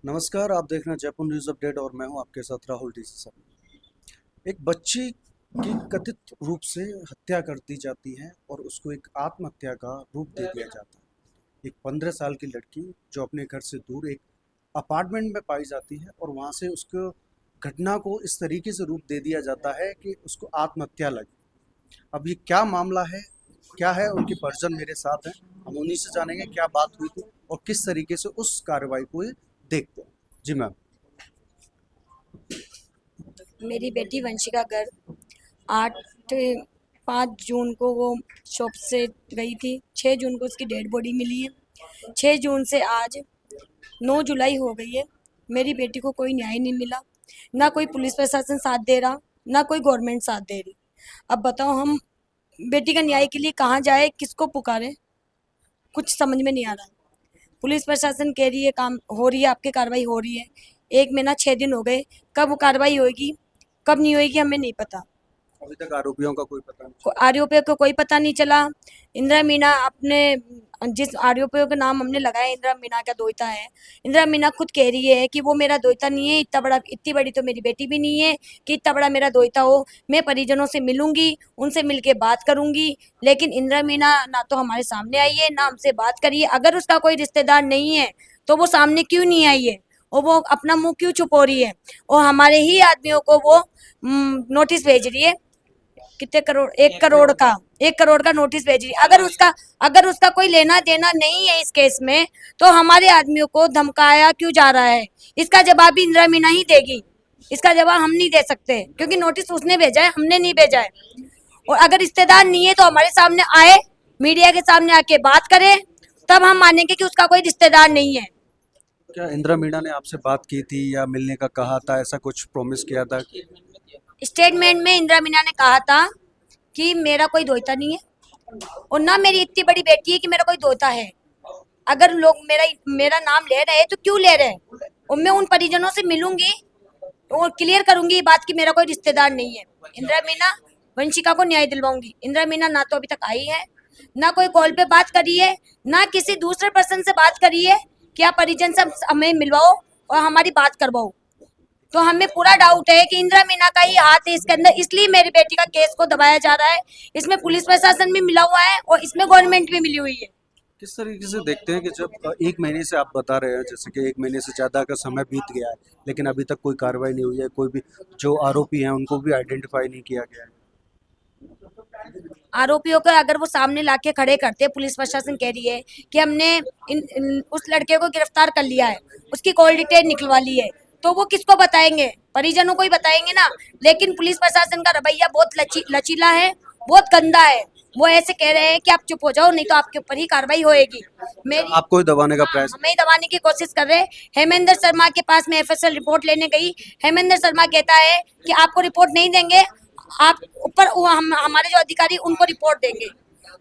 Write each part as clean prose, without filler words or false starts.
नमस्कार, आप देख रहे हैं जयपुर न्यूज़ अपडेट और मैं हूं आपके साथ राहुल डी सी सर। एक बच्ची की कथित रूप से हत्या कर दी जाती है और उसको एक आत्महत्या का रूप दे दिया जाता है। एक 15 साल की लड़की जो अपने घर से दूर एक अपार्टमेंट में पाई जाती है और वहां से उसको घटना को इस तरीके से रूप दे दिया जाता है कि उसको आत्महत्या लगी। अब ये क्या मामला है, क्या है, उनकी परिजन मेरे साथ हैं। हम उन्हीं से जानेंगे क्या बात हुई थी और किस तरीके से उस कार्रवाई को ये देखते हैं। जी मैम। मेरी बेटी वंशिका गर्ग 5 जून को वो शॉप से गई थी। 6 जून को उसकी डेड बॉडी मिली है। 6 जून से आज 9 जुलाई हो गई है। मेरी बेटी को कोई न्याय नहीं मिला। ना कोई पुलिस प्रशासन साथ दे रहा, ना कोई गवर्नमेंट साथ दे रही। अब बताओ, हम बेटी का न्याय के लिए कहाँ जाए, किसको पुकारे, कुछ समझ में नहीं आ रहा। पुलिस प्रशासन कह रही है काम हो रही है, आपकी कार्रवाई हो रही है। 1 महीना 6 दिन हो गए। कब वो कार्रवाई होगी, कब नहीं होगी, हमें नहीं पता। अभी तक आरोपियों का कोई पता नहीं। आरोपियों को कोई पता नहीं चला। इंदिरा मीना अपने जिस आरोपियों का नाम हमने लगाया, इंदिरा मीना का दोहिता है। इंदिरा मीना खुद कह रही है कि वो मेरा दोहिता नहीं है। इतनी बड़ी तो मेरी बेटी भी नहीं है कि इतना बड़ा मेरा दोहिता हो। मैं परिजनों से मिलूंगी, उनसे मिलके बात करूंगी। लेकिन इंदिरा मीना ना तो हमारे सामने आई है, ना हमसे बात करी है। अगर उसका कोई रिश्तेदार नहीं है तो वो सामने क्यों नहीं आई है, और वो अपना मुंह क्यों छुपो रही है, और हमारे ही आदमियों को वो नोटिस भेज रही है। कितने करोड़, 1 करोड़ का नोटिस भेज रही है। अगर उसका कोई लेना देना नहीं है इस केस में, तो हमारे आदमियों को धमकाया क्यों जा रहा है? इसका जवाब भी इंदिरा मीना ही देगी। इसका जवाब हम नहीं दे सकते, क्योंकि नोटिस उसने भेजा है, हमने नहीं भेजा है। और अगर रिश्तेदार नहीं है तो हमारे सामने आए, मीडिया के सामने आके बात करे, तब हम मानेंगे कि उसका कोई रिश्तेदार नहीं है। क्या इंदिरा मीणा ने आपसे बात की थी या मिलने का कहा था, ऐसा कुछ प्रॉमिस किया था? स्टेटमेंट में इंदिरा मीना ने कहा था कि मेरा कोई दोहिता नहीं है, और ना मेरी इतनी बड़ी बेटी है कि मेरा कोई दोहिता है। अगर लोग मेरा मेरा नाम ले रहे हैं तो क्यों ले रहे हैं, और मैं उन परिजनों से मिलूंगी और क्लियर करूंगी ये बात कि मेरा कोई रिश्तेदार नहीं है। इंदिरा मीना वंशिका को न्याय दिलवाऊंगी। इंदिरा मीना ना तो अभी तक आई है, ना कोई कॉल पे बात करी है, ना किसी दूसरे पर्सन से बात करी है कि आप परिजन से हमें मिलवाओ और हमारी बात करवाओ। तो हमें पूरा डाउट है कि इंदिरा मीना का ही हाथ है इसके अंदर, इसलिए मेरी बेटी का केस को दबाया जा रहा है। इसमें पुलिस प्रशासन भी मिला हुआ है और इसमें गवर्नमेंट भी मिली हुई है। किस तरीके से देखते हैं कि जब 1 महीने से आप बता रहे हैं, जैसे कि 1 महीने से ज़्यादा का समय बीत गया है, लेकिन अभी तक कोई कार्रवाई नहीं हुई है, कोई भी जो आरोपी हैं उनको भी आइडेंटिफाई नहीं किया गया है। आरोपियों को अगर वो सामने लाके खड़े करते, पुलिस प्रशासन कह रही है कि हमने उस लड़के को गिरफ्तार कर लिया है, उसकी कॉल डिटेल निकलवा ली है, तो वो किसको बताएंगे? परिजनों को ही बताएंगे ना। लेकिन पुलिस प्रशासन का रवैया बहुत लचीला है, बहुत गंदा है। वो ऐसे कह रहे हैं कि आप चुप हो जाओ, नहीं तो आपके ऊपर ही कार्रवाई होएगी। मेरी आपको ही दबाने का प्रयास। हमें ही दबाने की कोशिश कर रहे हैं। हेमेंद्र शर्मा के पास मैं एफएसएल रिपोर्ट लेने गई। हेमेंद्र शर्मा कहता है कि आपको रिपोर्ट नहीं देंगे, आप ऊपर हमारे जो अधिकारी उनको रिपोर्ट देंगे,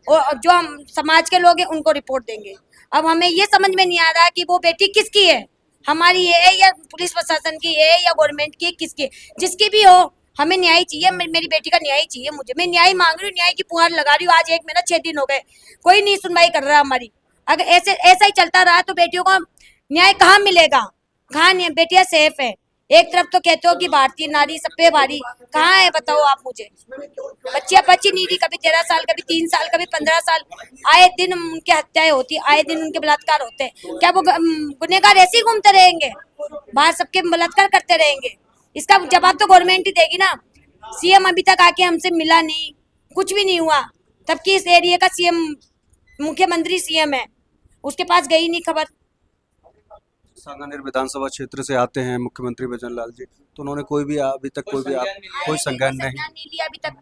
और जो हम समाज के लोग हैं उनको रिपोर्ट देंगे। अब हमें ये समझ में नहीं आ रहा कि वो बेटी किसकी है, हमारी है या पुलिस प्रशासन की है या गवर्नमेंट की, किसकी? जिसकी भी हो, हमें न्याय चाहिए। मेरी बेटी का न्याय चाहिए मुझे। मैं न्याय मांग रही हूँ, न्याय की पुकार लगा रही हूँ। आज 1 महीना 6 दिन हो गए, कोई नहीं सुनवाई कर रहा हमारी। अगर ऐसा ही चलता रहा तो बेटियों को न्याय कहाँ मिलेगा? कहाँ बेटियां सेफ है? एक तरफ तो कहते हो कि भारतीय नारी सब पे भारी, कहाँ है बताओ आप मुझे। बच्चियां बची नहीं रही, कभी 13 साल, कभी 3 साल, कभी 15 साल। आए दिन उनकी हत्याएं होती, आए दिन उनके बलात्कार होते हैं। क्या वो गुनहगार ऐसे ही घूमते रहेंगे, बाहर सबके बलात्कार करते रहेंगे? इसका जवाब तो गवर्नमेंट ही देगी ना। सीएम अभी तक आके हमसे मिला नहीं, कुछ भी नहीं हुआ। तब कि इस एरिया का सीएम, मुख्यमंत्री सीएम है, उसके पास गई नहीं खबर। सांगानेर विधानसभा क्षेत्र से आते हैं मुख्यमंत्री भजन लाल जी, तो उन्होंने कोई भी अभी तक कोई संज्ञान नहीं। नहीं लिया अभी तक।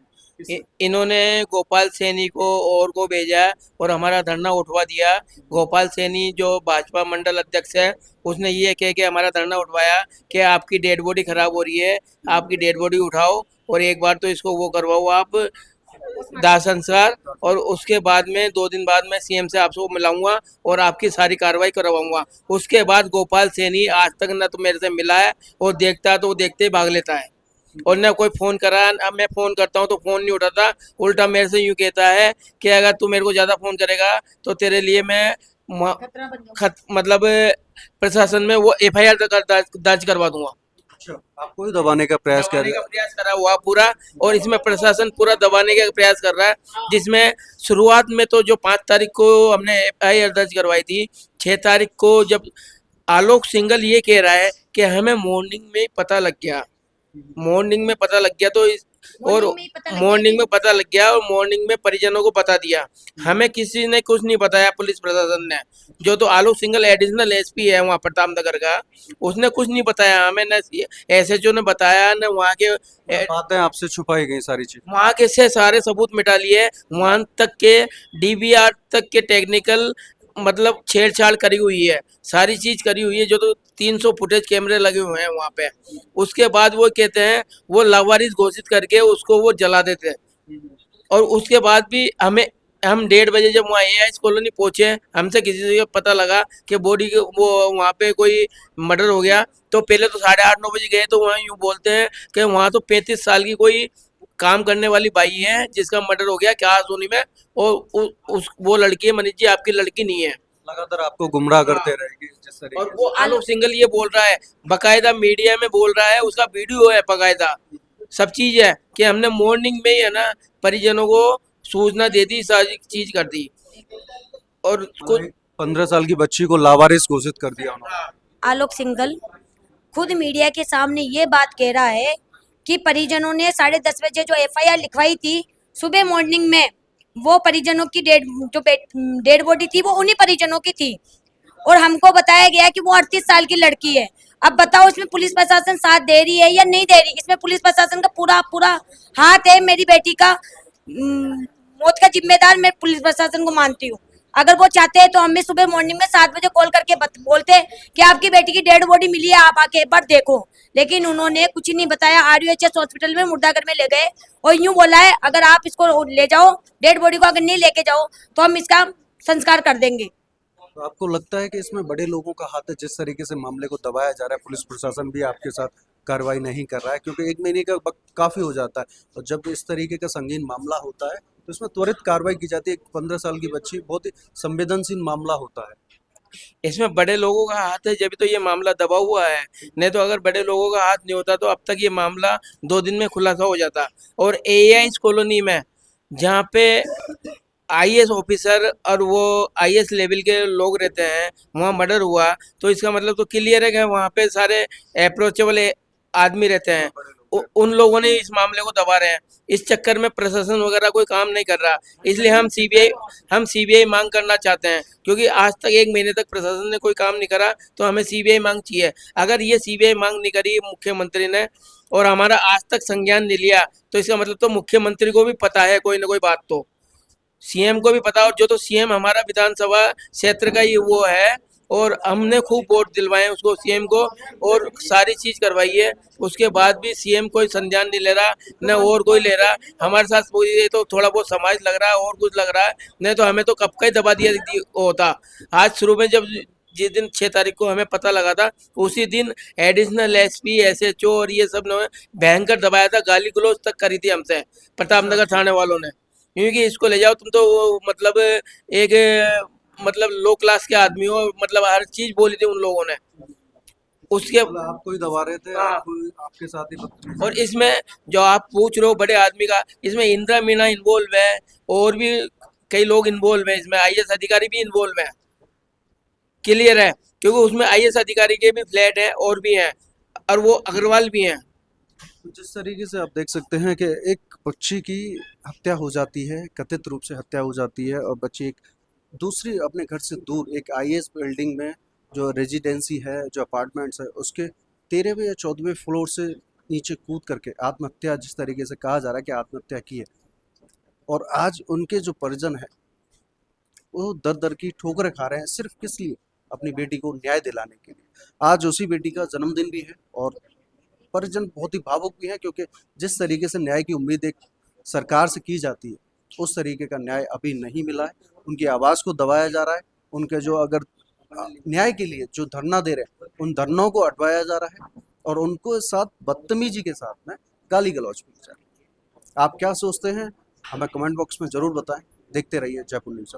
इन्होंने गोपाल सैनी को और को भेजा और हमारा धरना उठवा दिया। गोपाल सैनी जो भाजपा मंडल अध्यक्ष है, उसने ये कह के हमारा धरना उठवाया कि आपकी डेड बॉडी खराब हो रही है, आपकी डेड बॉडी उठाओ और एक बार तो इसको वो करवाओ आप दाह संस्कार, और उसके बाद में 2 दिन बाद मैं सीएम से आपसे मिलाऊंगा और आपकी सारी कार्रवाई करवाऊंगा। उसके बाद गोपाल सैनी आज तक न तो मेरे से मिला है, और देखता है तो वो देखते ही भाग लेता है, और न कोई फोन करा। अब मैं फोन करता हूँ तो फोन नहीं उठाता, उल्टा मेरे से यूं कहता है कि अगर तू मेरे को ज्यादा फोन करेगा तो तेरे लिए मैं खतरा बन जाऊंगा। मतलब प्रशासन में वो FIR दर्ज करवा दूंगा। अच्छा, आपको ही दबाने का प्रयास कर दबाने रहे का प्रयास करा हुआ पूरा, और इसमें प्रशासन पूरा दबाने का प्रयास कर रहा है, जिसमें शुरुआत में तो जो 5 तारीख को हमने FIR दर्ज करवाई थी, 6 तारीख को जब आलोक सिंघल ये कह रहा है कि हमें मॉर्निंग में पता लग गया, मॉर्निंग में पता लग गया, तो और मॉर्निंग में पता लग गया और मॉर्निंग में परिजनों को बता दिया। हमें किसी ने कुछ नहीं बताया, पुलिस प्रशासन ने, जो तो आलोक सिंघल एडिशनल SP है वहाँ प्रतापनगर का, उसने कुछ नहीं बताया हमें, न SHO ने बताया, न वहाँ के हैं, बातें आपसे छुपाई गई सारी चीज। वहाँ के से सारे सबूत मिटा लिए, वहाँ तक के DVR तक के टेक्निकल मतलब छेड़छाड़ करी हुई है, सारी चीज करी हुई है, जो तो 300 फुटेज कैमरे लगे हुए हैं वहाँ पे। उसके बाद वो कहते हैं वो लावारिस घोषित करके उसको वो जला देते हैं। और उसके बाद भी हम 1:30 बजे जब वहाँ AIS कॉलोनी पहुंचे, हमसे किसी से पता लगा कि बॉडी के वो वहाँ पे कोई मर्डर हो गया, तो पहले तो 8:30-9 बजे गए, तो वहाँ यूँ बोलते हैं कि वहाँ तो 35 साल की कोई काम करने वाली बाई है जिसका मर्डर हो गया क्या सोनी में, और उस वो लड़की है, मनीष जी आपकी लड़की नहीं है। लगातार आपको गुमराह करते रहेंगे जिस और तरीके वो आलोक सिंघल ये बोल रहा है, बकायदा मीडिया में बोल रहा है, उसका वीडियो है बकायदा, सब चीज है कि हमने मॉर्निंग में ही है ना परिजनों को सूचना दे दी, सारी चीज कर दी, और कुछ 15 साल की बच्ची को लावारिस घोषित कर दिया उन्होंने। आलोक सिंघल खुद मीडिया के सामने ये बात कह रहा है कि परिजनों ने 10:30 बजे जो FIR लिखवाई थी, सुबह मॉर्निंग में वो परिजनों की डेड बॉडी थी वो उन्हीं परिजनों की थी, और हमको बताया गया कि वो 38 साल की लड़की है। अब बताओ इसमें पुलिस प्रशासन साथ दे रही है या नहीं दे रही? इसमें पुलिस प्रशासन का पूरा पूरा हाथ है। मेरी बेटी का मौत का जिम्मेदार मैं पुलिस प्रशासन को मानती हूँ। अगर वो चाहते हैं तो हमें सुबह मॉर्निंग में 7 बजे कॉल करके बोलते कि आपकी बेटी की डेड बॉडी मिली है, आप आके एक बार देखो, लेकिन उन्होंने कुछ नहीं बताया। RUHS हॉस्पिटल में मुर्दाघर में ले गए और यूं बोला है अगर आप इसको ले जाओ, डेड बॉडी को अगर नहीं लेके जाओ तो हम इसका संस्कार कर देंगे। तो आपको लगता है कि इसमें बड़े लोगों का हाथ है, जिस तरीके से मामले को दबाया जा रहा है, पुलिस प्रशासन भी आपके साथ कार्रवाई नहीं कर रहा है, क्योंकि 1 महीने का वक्त काफ़ी हो जाता है, और जब इस तरीके का संगीन मामला होता है तो इसमें त्वरित कार्रवाई की जाती है। 15 साल की बच्ची बहुत ही संवेदनशील मामला होता है। इसमें बड़े लोगों का हाथ है, जब तो ये मामला दबा हुआ है, नहीं तो अगर बड़े लोगों का हाथ नहीं होता तो अब तक ये मामला 2 दिन में खुलासा हो जाता। और AIS कॉलोनी में जहाँ पे IAS ऑफिसर और वो IAS लेवल के लोग रहते हैं, वहाँ मर्डर हुआ, तो इसका मतलब तो क्लियर है कि वहाँ पे सारे अप्रोचेबल आदमी रहते हैं, उन लोगों ने इस मामले को दबा रहे हैं। इस चक्कर में प्रशासन वगैरह कोई काम नहीं कर रहा, इसलिए हम CBI मांग करना चाहते हैं, क्योंकि आज तक 1 महीने तक प्रशासन ने कोई काम नहीं करा, तो हमें CBI मांग चाहिए। अगर ये CBI मांग नहीं करी मुख्यमंत्री ने और हमारा आज तक संज्ञान नहीं लिया, तो इसका मतलब तो मुख्यमंत्री को भी पता है कोई ना कोई बात, तो CM को भी पता, और जो तो CM हमारा विधानसभा क्षेत्र का ही वो है, और हमने खूब वोट दिलवाए उसको CM को, और सारी चीज करवाई है, उसके बाद भी CM कोई संज्ञान नहीं ले रहा, न और कोई ले रहा। हमारे साथ ये तो थोड़ा बहुत समाज लग रहा है और कुछ लग रहा है, नहीं तो हमें तो कब का ही दबा दिया होता। आज शुरू में जब जिस दिन 6 तारीख को हमें पता लगा था, उसी दिन एडिशनल SP SHO और ये सब ने भयंकर दबाया था, गाली गलौज तक करी थी हमसे प्रतापनगर थाने वालों ने, क्योंकि इसको ले जाओ तुम तो वो मतलब एक मतलब लो क्लास के आदमी हो, मतलब हर चीज बोली थी उन लोगों ने। उसके मतलब आपको ही दबा रहे थे, हाँ, आपके साथ ही बदतमीजी। और इसमें जो आप पूछ रहे हो बड़े आदमी का, इसमें इंदिरा मीणा इन्वॉल्व है, और भी कई लोग इन्वॉल्व है, इसमें IAS अधिकारी भी इन्वॉल्व है, क्लियर है, क्योंकि उसमें IAS अधिकारी के भी फ्लैट है और भी हैं, और वो अग्रवाल भी हैं। तो जिस तरीके से आप देख सकते हैं कि एक बच्ची की हत्या हो जाती है, कथित रूप से हत्या हो जाती है, और बच्ची एक दूसरी अपने घर से दूर एक IAS बिल्डिंग में जो रेजिडेंसी है, जो अपार्टमेंट्स है, उसके 13वें या 14वें फ्लोर से नीचे कूद करके आत्महत्या, जिस तरीके से कहा जा रहा है कि आत्महत्या की है, और आज उनके जो परिजन है वो दर दर की ठोकरें खा रहे हैं, सिर्फ किस लिए? अपनी बेटी को न्याय दिलाने के लिए। आज उसी बेटी का जन्मदिन भी है, और परिजन बहुत ही भावुक भी है, क्योंकि जिस तरीके से न्याय की उम्मीद एक सरकार से की जाती है, उस तरीके का न्याय अभी नहीं मिला है। उनकी आवाज़ को दबाया जा रहा है, उनके जो अगर न्याय के लिए जो धरना दे रहे हैं, उन धरनों को हटवाया जा रहा है, और उनको साथ बदतमीजी के साथ में गाली गलौज की जा रही है। आप क्या सोचते हैं? हमें कमेंट बॉक्स में ज़रूर बताएं। देखते रहिए जयपुर न्यूज़।